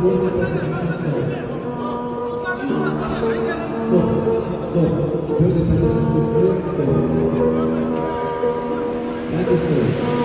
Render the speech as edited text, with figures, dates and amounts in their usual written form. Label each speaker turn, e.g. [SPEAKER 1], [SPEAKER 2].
[SPEAKER 1] Wolny pędzi szósty stop. Stop, stop. Czwarty pędzi szósty stop, stop. Pędzi stop.